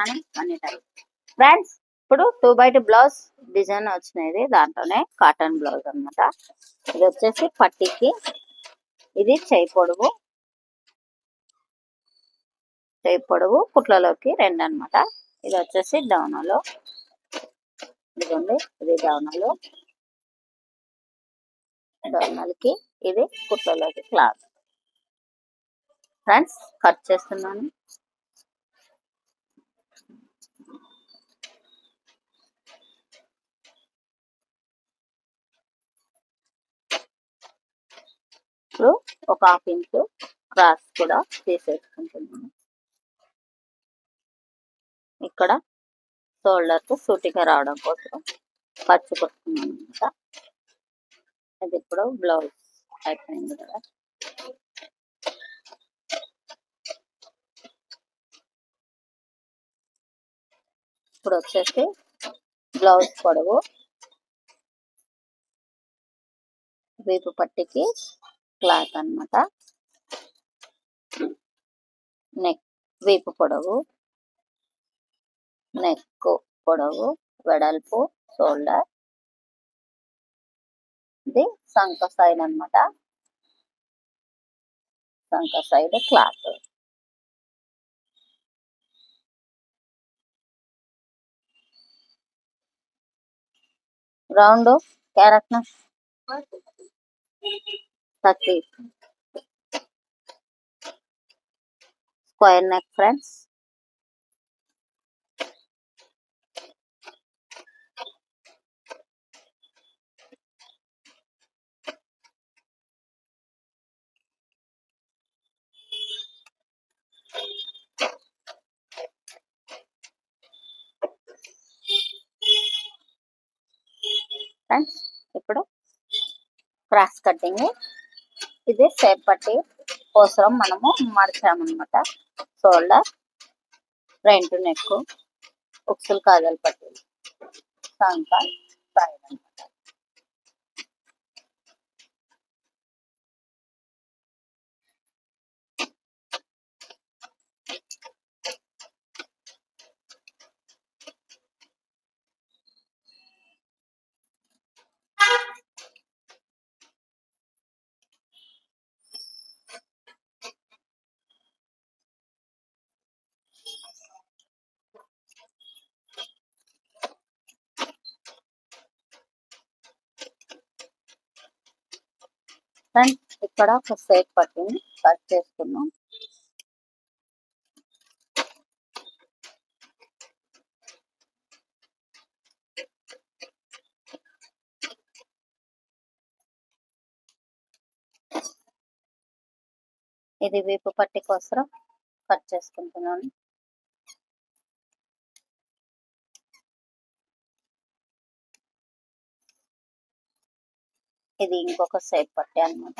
అని అన్ని type friends. ఇప్పుడు 2x2 బ్లౌజ్ డిజైన్ వచ్చినది, దాంట్లోనే కాటన్ బ్లౌజ్ అన్నమాట. ఇది వచ్చేసి పట్టీకి, ఇది చేయి పొడవు కుట్లలోకి 2 అన్నమాట. ఇది వచ్చేసి డౌనాలో, ఇదిగోండి ఇది డౌనాలకి, ఇది కుట్లలోకి క్లాత్. ఫ్రెండ్స్ కట్ చేస్తున్నాను. ఇప్పుడు ఒక 1/2 ఇంచు క్రాస్ కూడా తీసేసుకుంటున్నాను. ఇక్కడ షోల్డర్కు సూటిగా రావడం కోసం ఖర్చు కొట్టుకున్నాను అనమాట. అది ఇప్పుడు బ్లౌజ్ అయిపోయింది కదా. ఇప్పుడు వచ్చేసి బ్లౌజ్ పొడవు, వీపు పట్టికి క్లాత్ అన్నమాట. నెక్ వీపు పొడవు, నెక్ పొడవు, వెడల్పు, షోల్డర్, ఇది సంక సైడ్ అన్నమాట. సంక సైడ్ క్లాత్. రౌండ్ క్యారెట్ 30 స్క్వేర్ నెక్ ఫ్రెండ్స్. ఫ్రెండ్స్ ఇప్పుడు క్రాస్ కటింగ్, ఇది షేప్ పట్టి కోసం మనము మడిచామన్నమాట. షోల్డర్, ఫ్రంట్ నెక్, ఉక్సులు కాజల్ పట్టి, సంక సైడ్ అన్నమాట. ఫ్రెండ్స్ ఇక్కడ ఒక షేప్ పట్టిని కట్ చేసుకున్నాం. ఇది వీపు పట్టి కోసం కట్ చేసుకుంటున్నాను. ఇది ఇంకొక షేప్ పట్టి అన్నమాట.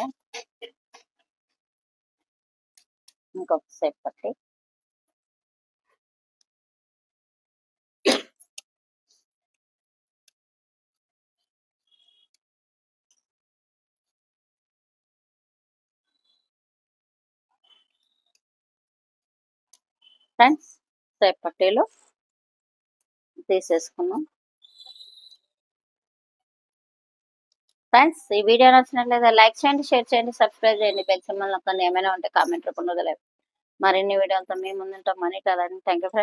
ఇంకొక షేప్ పట్టి. ఫ్రెండ్స్ షేప్ పట్టీలు తీసేసుకున్నాం. ఫ్రెండ్స్ ఈ వీడియో నచ్చినట్లయితే లైక్ చేయండి, షేర్ చేయండి, సబ్స్క్రైబ్ చేయండి. బెల్ సింబల్ నొక్కండి. ఏమైనా ఉంటే కామెంట్ రూపంలో వదిలేదు. మరిన్ని వీడియోలతో మేము ముందుంటాం. Money talent. Thank you friends.